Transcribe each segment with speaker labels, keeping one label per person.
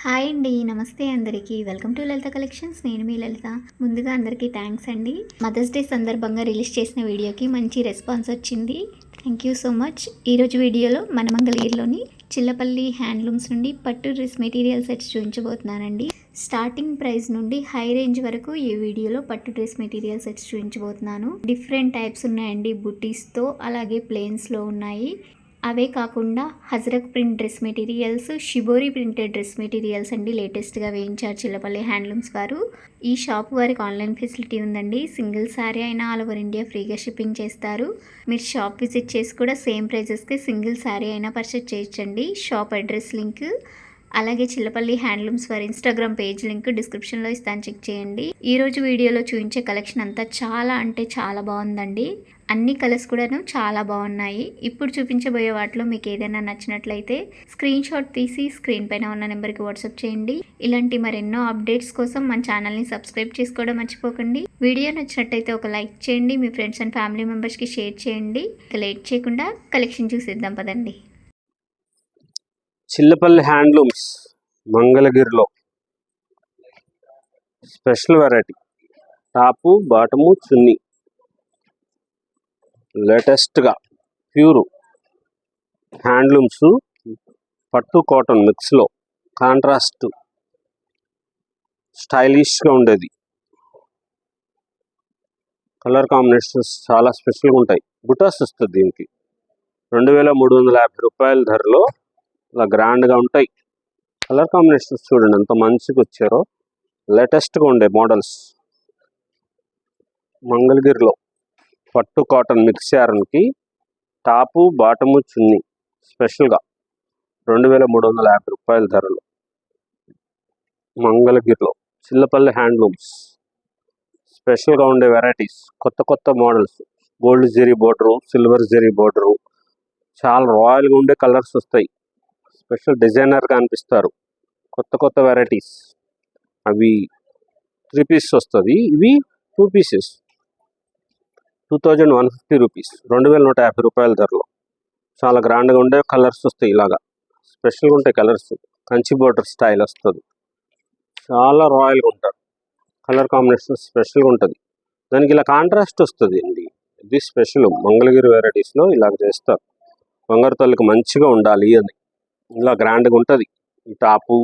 Speaker 1: Hi అండి. నమస్తే అందరికీ. Welcome to Lalitha collections. నేను మీ లలిత. ముందుగా అందరికీ థ్యాంక్స్ అండి. మదర్స్ డే సందర్భంగా రిలీజ్ చేసిన వీడియోకి మంచి రెస్పాన్స్ వచ్చింది. Thank you so much. ఈరోజు వీడియోలో మన మంగళగిరిలోని చిల్లపల్లి హ్యాండ్లూమ్స్ నుండి పట్టు డ్రెస్ మెటీరియల్ సెట్స్ చూపించబోతున్నానండి. స్టార్టింగ్ ప్రైస్ నుండి హై రేంజ్ వరకు ఈ వీడియోలో పట్టు డ్రెస్ మెటీరియల్ సెట్స్ చూపించబోతున్నాను. డిఫరెంట్ టైప్స్ ఉన్నాయండి. బుటీస్తో అలాగే ప్లెయిన్స్లో ఉన్నాయి. అవే కాకుండా Ajrakh print dress materials, shibori printed dress materials అండి లేటెస్ట్గా వేయించారు చిల్లపల్లి హ్యాండ్లూమ్స్ వారు. ఈ షాప్ వారికి ఆన్లైన్ ఫెసిలిటీ ఉందండి. సింగిల్ శారీ అయినా ఆల్ ఓవర్ ఇండియా ఫ్రీగా షిప్పింగ్ చేస్తారు. మీరు షాప్ విజిట్ చేసి కూడా సేమ్ ప్రైజెస్కి సింగిల్ శారీ అయినా పర్చేస్ చేయొచ్చండి. షాప్ అడ్రస్ లింక్ అలాగే చిల్లపల్లి హ్యాండ్లూమ్స్ వారి ఇన్స్టాగ్రామ్ పేజ్ లింక్ డిస్క్రిప్షన్లో ఇస్తాను, చెక్ చేయండి. ఈరోజు వీడియోలో చూపించే కలెక్షన్ అంతా చాలా అంటే చాలా బాగుందండి. అన్ని కలర్స్ కూడాను చాలా బాగున్నాయి. ఇప్పుడు చూపించబోయే వాటిలో మీకు ఏదైనా నచ్చినట్లయితే స్క్రీన్ షాట్ తీసి స్క్రీన్ పైన ఉన్న నెంబర్కి వాట్సాప్ చేయండి. ఇలాంటి మరెన్నో అప్డేట్స్ కోసం మన ఛానల్ని సబ్స్క్రైబ్ చేసుకోవడం మర్చిపోకండి. వీడియో నచ్చినట్టయితే ఒక లైక్ చేయండి. మీ ఫ్రెండ్స్ అండ్ ఫ్యామిలీ మెంబర్స్కి షేర్ చేయండి. ఇక లేట్ చేయకుండా కలెక్షన్ చూసేద్దాం పదండి.
Speaker 2: చిల్లపల్లి హ్యాండ్లూమ్స్ మంగళగిరిలో స్పెషల్ వెరైటీ టాపు బాటము చున్నీ లేటెస్ట్గా ప్యూర్ హ్యాండ్లూమ్స్ పట్టు కాటన్ మిక్స్లో కాంట్రాస్ట్ స్టైలిష్గా ఉండేది. కలర్ కాంబినేషన్స్ చాలా స్పెషల్గా ఉంటాయి. బుటాస్ వస్తుంది దీనికి 2350 రూపాయల ధరలో ఇలా గ్రాండ్గా ఉంటాయి. కలర్ కాంబినేషన్స్ చూడండి ఎంత మంచిగా వచ్చారో. లేటెస్ట్గా ఉండే మోడల్స్ మంగళగిరిలో పట్టు కాటన్ మిక్స్ యారన్కి టాపు బాటము చున్నీ స్పెషల్గా 2350 రూపాయల ధరలో మంగళగిరిలో చిల్లపల్లి హ్యాండ్లూమ్స్ స్పెషల్గా ఉండే వెరైటీస్, కొత్త కొత్త models, gold zari border, silver zari border, చాలా రాయల్గా ఉండే కలర్స్ వస్తాయి. స్పెషల్ డిజైనర్గా అనిపిస్తారు. కొత్త కొత్త వెరైటీస్. అవి 3 పీసెస్ వస్తుంది. ఇవి 2 పీసెస్ 2150 రూపీస్, 2150 రూపాయల ధరలో చాలా గ్రాండ్గా ఉండే కలర్స్ వస్తాయి. ఇలాగా స్పెషల్గా ఉంటాయి కలర్స్. కంచి బోర్డర్ స్టైల్ వస్తుంది. చాలా రాయల్గా ఉంటారు. కలర్ కాంబినేషన్ స్పెషల్గా ఉంటుంది. దానికి ఇలా కాంట్రాస్ట్ వస్తుంది అండి. ఇది స్పెషల్ మంగళగిరి వెరైటీస్లో ఇలాగ చేస్తారు. బంగారు తల్లికి మంచిగా ఉండాలి అని ఇలా గ్రాండ్గా ఉంటుంది. ఈ టాపు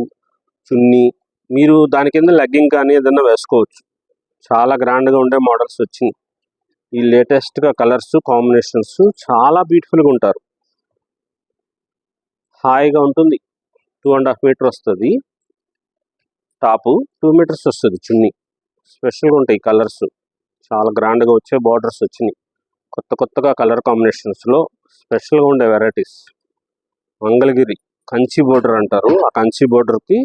Speaker 2: చున్నీ మీరు దాని కింద లెగ్గింగ్ కానీ ఏదైనా వేసుకోవచ్చు. చాలా గ్రాండ్గా ఉండే మోడల్స్ వచ్చినాయి. ఈ లేటెస్ట్గా కలర్స్ కాంబినేషన్స్ చాలా బ్యూటిఫుల్గా ఉంటారు. హాయిగా ఉంటుంది. 2.5 మీటర్ వస్తుంది టాపు, 2 మీటర్స్ వస్తుంది చున్నీ. స్పెషల్గా ఉంటాయి కలర్స్. చాలా గ్రాండ్గా వచ్చే బార్డర్స్ వచ్చినాయి. కొత్త కొత్తగా కలర్ కాంబినేషన్స్లో స్పెషల్గా ఉండే వెరైటీస్. మంగళగిరి కంచి బోర్డర్ అంటారు. ఆ కంచి బోర్డర్కి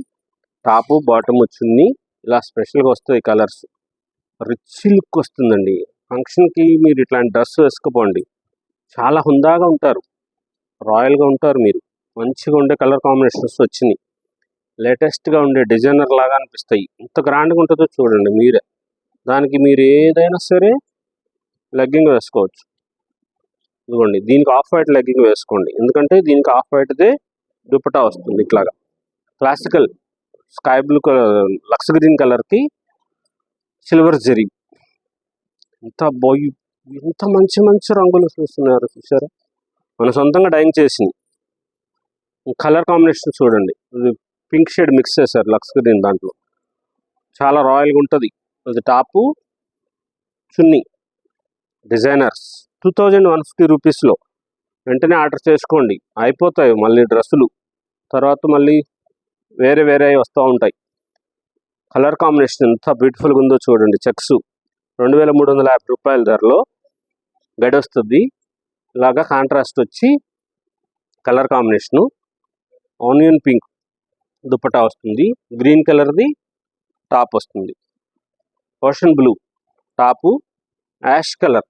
Speaker 2: టాపు బాటము చున్నీ ఇలా స్పెషల్గా వస్తాయి కలర్స్. రిచ్ లుక్ వస్తుందండి. ఫంక్షన్కి మీరు ఇట్లాంటి డ్రెస్ వేసుకోపోండి, చాలా హుందాగా ఉంటారు, రాయల్గా ఉంటారు. మీరు మంచిగా ఉండే కలర్ కాంబినేషన్స్ వచ్చినాయి. లేటెస్ట్గా ఉండే డిజైనర్ లాగా అనిపిస్తాయి. ఎంత గ్రాండ్గా ఉంటుందో చూడండి మీరే. దానికి మీరు ఏదైనా సరే లెగ్గింగ్ వేసుకోవచ్చు. ఇదిగోండి, దీనికి ఆఫ్ వైట్ లెగ్గింగ్ వేసుకోండి, ఎందుకంటే దీనికి ఆఫ్ వైట్దే దుపట్టా వస్తుంది. ఇట్లాగా క్లాసికల్ స్కై బ్లూ కలర్, లక్స్ గ్రీన్ కలర్కి సిల్వర్ జెరీ. ఎంత మంచి మంచి రంగులు చూస్తున్నారు, చూసారా? మన సొంతంగా డైయింగ్ చేసింది. కలర్ కాంబినేషన్ చూడండి. ఇది పింక్ షేడ్ మిక్స్ చేశారు లక్స్ గ్రీన్ దాంట్లో. చాలా రాయల్గా ఉంటుంది. ఇది టాపు చున్నీ డిజైనర్స్ 2150 రూపీస్లో. వెంటనే ఆర్డర్ చేసుకోండి, అయిపోతాయి మళ్ళీ డ్రెస్సులు. తర్వాత మళ్ళీ వేరే వేరే వస్తూ ఉంటాయి. కలర్ కాంబినేషన్ ఎంత బ్యూటిఫుల్గా ఉందో చూడండి. చెక్స్ 2350 రూపాయల ధరలో గడి వస్తుంది. ఇలాగా కాంట్రాస్ట్ వచ్చి colour combination onion pink dupatta వస్తుంది. గ్రీన్ కలర్ది టాప్ వస్తుంది. Ocean blue top, ash colour.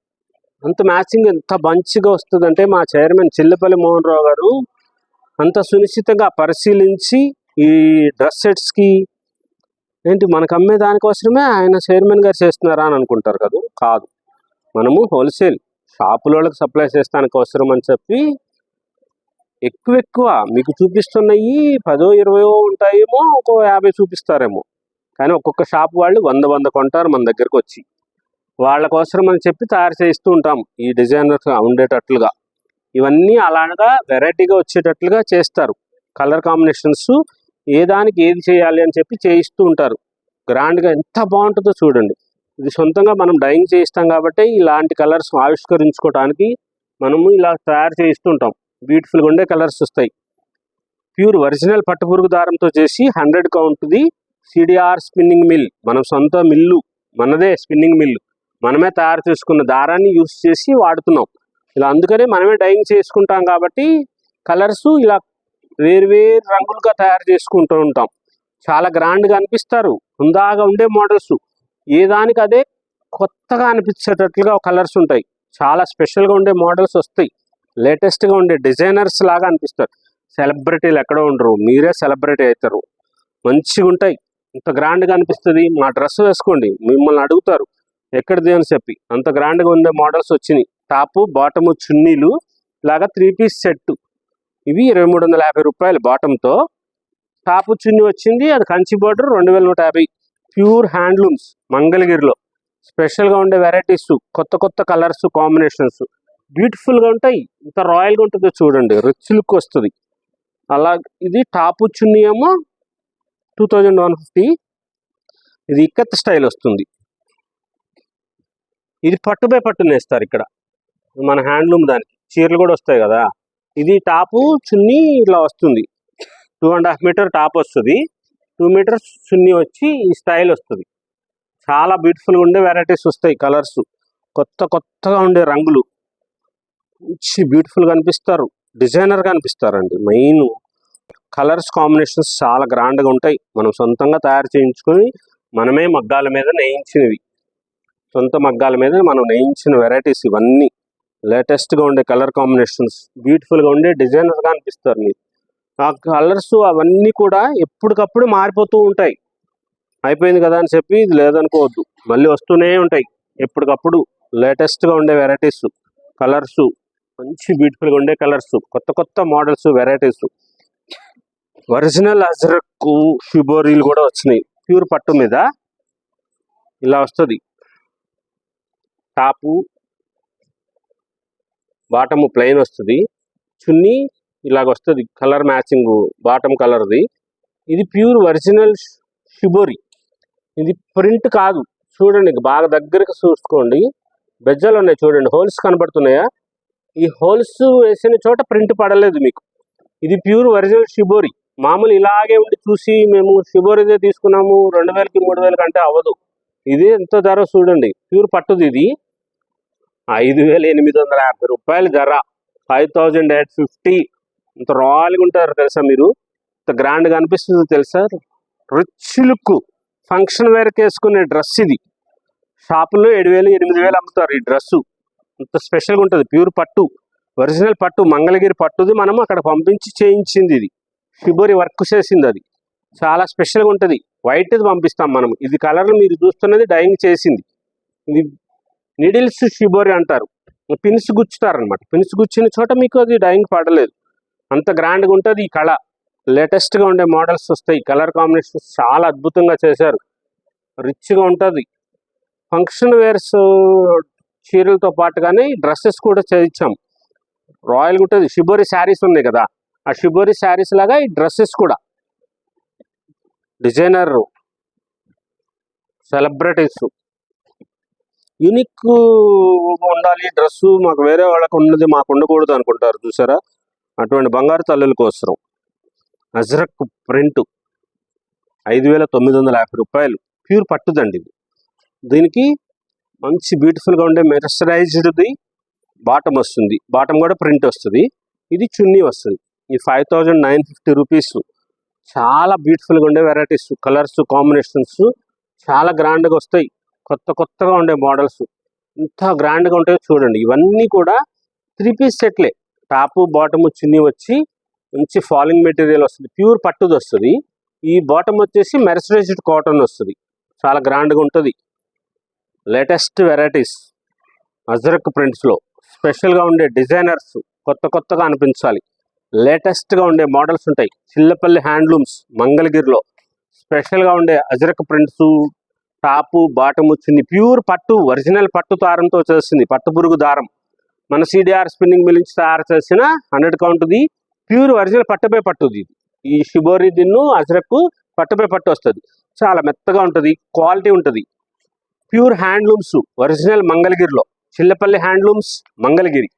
Speaker 2: అంత మ్యాచింగ్ ఎంత మంచిగా వస్తుందంటే మా చైర్మన్ చిల్లపల్లి మోహన్ రావు గారు అంత సునిశ్చితంగా పరిశీలించి ఈ డ్రెస్ సెట్స్కి ఏంటి మనకు అమ్మే దానికోసమే ఆయన చైర్మన్ గారు చేస్తున్నారా అని అనుకుంటారు కదా. కాదు, మనము హోల్సేల్ షాపుల వాళ్ళకి సప్లై చేస్తానికి అవసరం అని చెప్పి ఎక్కువ మీకు చూపిస్తున్నాయి 10-20 ఉంటాయేమో, ఒక 50 చూపిస్తారేమో. కానీ ఒక్కొక్క షాప్ వాళ్ళు 100 కొంటారు మన దగ్గరకు వచ్చి. వాళ్ళ కోసం అని చెప్పి తయారు చేస్తూ ఉంటాం ఈ డిజైనర్స్ ఉండేటట్లుగా. ఇవన్నీ అలాగా వెరైటీగా వచ్చేటట్లుగా చేస్తారు. కలర్ కాంబినేషన్స్ ఏ దానికి ఏది చేయాలి అని చెప్పి చేయిస్తూ ఉంటారు. గ్రాండ్గా ఎంత బాగుంటుందో చూడండి. ఇది సొంతంగా మనం డైయింగ్ చేయిస్తాం కాబట్టి ఇలాంటి కలర్స్ ఆవిష్కరించుకోవడానికి మనము ఇలా తయారు చేయిస్తుంటాం. బ్యూటిఫుల్గా ఉండే కలర్స్ వస్తాయి. ప్యూర్ ఒరిజినల్ పట్టుపురుగు దారంతో చేసి 100 కౌంట్ది సిడిఆర్ స్పిన్నింగ్ మిల్. మనం సొంత మిల్లు, మనదే స్పిన్నింగ్ మిల్లు, మనమే తయారు చేసుకున్న దారాన్ని యూస్ చేసి వాడుతున్నాం. ఇలా అందుకనే మనమే డైయింగ్ చేసుకుంటాం కాబట్టి కలర్స్ ఇలా వేరు రంగులుగా తయారు చేసుకుంటూ ఉంటాం. చాలా గ్రాండ్గా అనిపిస్తారు. హుందాగా ఉండే మోడల్స్, ఏ దానికి అదే కొత్తగా అనిపించేటట్లుగా కలర్స్ ఉంటాయి. చాలా స్పెషల్గా ఉండే మోడల్స్ వస్తాయి. లేటెస్ట్గా ఉండే డిజైనర్స్ లాగా అనిపిస్తారు. సెలబ్రిటీలు ఎక్కడో ఉండరు, మీరే సెలబ్రిటీ అవుతారు. మంచిగా ఉంటాయి. ఇంత గ్రాండ్గా అనిపిస్తుంది. మా డ్రెస్ వేసుకోండి, మిమ్మల్ని అడుగుతారు ఎక్కడిది అని చెప్పి. అంత గ్రాండ్గా ఉండే మోడల్స్ వచ్చినాయి. టాపు బాటము చున్నీలు లాగా 3 పీస్ సెట్. ఇవి 2350 రూపాయలు బాటంతో. టాపు చున్నీ వచ్చింది, అది కంచి బోర్డర్ 2150. ప్యూర్ హ్యాండ్లూమ్స్ మంగళగిరిలో స్పెషల్గా ఉండే వెరైటీస్, కొత్త కలర్స్ కాంబినేషన్స్ బ్యూటిఫుల్గా ఉంటాయి. ఇంత రాయల్గా ఉంటుందో చూడండి, రిచ్ లుక్ వస్తుంది. అలా ఇది టాపు చున్నీ ఏమో 2150. ఇది ఇక్కత్ స్టైల్ వస్తుంది. ఇది పట్టు బై పట్టు నేస్తారు ఇక్కడ మన హ్యాండ్లూమ్. దానికి చీరలు కూడా వస్తాయి కదా. ఇది టాపు చున్నీ ఇలా వస్తుంది. 2.5 మీటర్ టాప్ వస్తుంది, 2 మీటర్స్ చున్నీ వచ్చి ఈ స్టైల్ వస్తుంది. చాలా బ్యూటిఫుల్గా ఉండే వెరైటీస్ వస్తాయి. కలర్స్ కొత్తగా ఉండే రంగులు మంచి బ్యూటిఫుల్గా అనిపిస్తారు. డిజైనర్గా అనిపిస్తారండి. మెయిన్ కలర్స్ కాంబినేషన్స్ చాలా గ్రాండ్గా ఉంటాయి. మనం సొంతంగా తయారు చేయించుకొని మనమే మగ్గాల మీద నేయించినవి, సొంత మగ్గాల మీద మనం నేయించిన వెరైటీస్ ఇవన్నీ. లేటెస్ట్గా ఉండే కలర్ కాంబినేషన్స్, బ్యూటిఫుల్గా ఉండే డిజైనర్గా అనిపిస్తారు మీరు. ఆ కలర్స్ అవన్నీ కూడా ఎప్పటికప్పుడు మారిపోతూ ఉంటాయి. అయిపోయింది కదా అని చెప్పి ఇది లేదనుకోవద్దు, మళ్ళీ వస్తూనే ఉంటాయి. ఎప్పటికప్పుడు లేటెస్ట్గా ఉండే వెరైటీస్, కలర్స్, మంచి బ్యూటిఫుల్గా ఉండే కలర్స్, కొత్త మోడల్స్, వెరైటీస్. ఒరిజినల్ అజ్రక్ షిబోరీలు కూడా వచ్చినాయి. ప్యూర్ పట్టు మీద ఇలా వస్తుంది. టాపు బాటము ప్లెయిన్ వస్తుంది, చున్నీ ఇలాగ వస్తుంది. కలర్ మ్యాచింగ్ బాటమ్ కలర్ది. ఇది ప్యూర్ ఒరిజినల్ షిబోరి. ఇది ప్రింట్ కాదు. చూడండి బాగా దగ్గరకు చూసుకోండి. బెజ్జలు ఉన్నాయి చూడండి, హోల్స్ కనబడుతున్నాయా? ఈ హోల్స్ వేసిన చోట ప్రింట్ పడలేదు మీకు. ఇది ప్యూర్ ఒరిజినల్ షిబోరి. మామూలు ఇలాగే ఉండి చూసి మేము షిబోరిదే తీసుకున్నాము 2000కి 3000 కంటే అవ్వదు. ఇది ఎంత ధర చూడండి. ప్యూర్ పట్టుది. ఇది 5850 రూపాయలు ధర. 5850. ఇంత రాయల్గా ఉంటారు తెలుసా మీరు, ఇంత గ్రాండ్గా అనిపిస్తుంది తెలుసా. రిచ్ లుక్, ఫంక్షన్ వేర్కి వేసుకునే డ్రెస్ ఇది. షాపుల్లో 7000 8000 అమ్ముతారు ఈ డ్రెస్సు. ఇంత స్పెషల్గా ఉంటుంది. ప్యూర్ పట్టు, ఒరిజినల్ పట్టు, మంగళగిరి పట్టుది. మనం అక్కడ పంపించి చేయించింది. ఇది షిబోరి వర్క్ చేసింది. అది చాలా స్పెషల్గా ఉంటుంది. వైట్ది పంపిస్తాం మనం. ఇది కలర్లు మీరు చూస్తున్నది డైయింగ్ చేసింది. ఇది నీడిల్స్ షిబోరి అంటారు. పిన్స్ గుచ్చుతారనమాట. పిన్స్ గుచ్చిన చోట మీకు అది డైయింగ్ పడలేదు. అంత గ్రాండ్గా ఉంటుంది ఈ కళ. లేటెస్ట్గా ఉండే మోడల్స్ వస్తాయి. కలర్ కాంబినేషన్స్ చాలా అద్భుతంగా చేశారు. రిచ్గా ఉంటుంది. ఫంక్షన్ వేర్స్ చీరలతో పాటుగానే డ్రెస్సెస్ కూడా చేయించాం. రాయల్గా ఉంటుంది. షిబోరి శారీస్ ఉన్నాయి కదా, ఆ షిబోరి శారీస్ లాగా ఈ డ్రెస్సెస్ కూడా. డిజైనర్ సెలబ్రిటీస్ యూనిక్ ఉండాలి డ్రెస్సు, మాకు వేరే వాళ్ళకు ఉన్నది మాకు ఉండకూడదు అనుకుంటారు చూసారా. అటువంటి బంగారు తల్లుల కోసం అజ్రక్ ప్రింట్ 5950 రూపాయలు. ప్యూర్ పట్టుదండి ఇది. దీనికి మంచి బ్యూటిఫుల్గా ఉండే మెర్సరైజ్డ్ది బాటమ్ వస్తుంది. బాటమ్ కూడా ప్రింట్ వస్తుంది. ఇది చున్నీ వస్తుంది. ఇది 5950 రూపీస్. చాలా బ్యూటిఫుల్గా ఉండే వెరైటీస్, కలర్స్ కాంబినేషన్స్ చాలా గ్రాండ్గా వస్తాయి. కొత్తగా ఉండే మోడల్స్ ఇంత గ్రాండ్గా ఉంటాయో చూడండి. ఇవన్నీ కూడా 3 పీస్ సెట్లే. టాపు బాటము చున్నీ వచ్చి మంచి ఫాలింగ్ మెటీరియల్ వస్తుంది. ప్యూర్ పట్టుది వస్తుంది. ఈ బాటమ్ వచ్చేసి మెర్సరైజ్డ్ కాటన్ వస్తుంది. చాలా గ్రాండ్గా ఉంటుంది. లేటెస్ట్ వెరైటీస్ అజ్రక్ ప్రింట్స్లో స్పెషల్గా ఉండే డిజైనర్స్, కొత్తగా అనిపించాలి. లేటెస్ట్గా ఉండే మోడల్స్ ఉంటాయి. చిల్లపల్లి హ్యాండ్లూమ్స్ మంగళగిరిలో స్పెషల్గా ఉండే అజరక్ ప్రింట్స్, టాపు బాటమ్ వచ్చింది. ప్యూర్ పట్టు, ఒరిజినల్ పట్టు దారంతో చేసింది. పట్టు పురుగు దారం మన సిడిఆర్ స్పిన్నింగ్ మిల్ నుంచి తయారు చేసిన 100 కౌంట్ది ప్యూర్ ఒరిజినల్ పట్టుపై పట్టుది. ఈ షిబోరి దిన్ను అజరక్ పట్టుపై పట్టు వస్తుంది. చాలా మెత్తగా ఉంటుంది, క్వాలిటీ ఉంటుంది. ప్యూర్ హ్యాండ్లూమ్స్ ఒరిజినల్ మంగళగిరిలో, చిల్లపల్లి హ్యాండ్లూమ్స్ మంగళగిరి.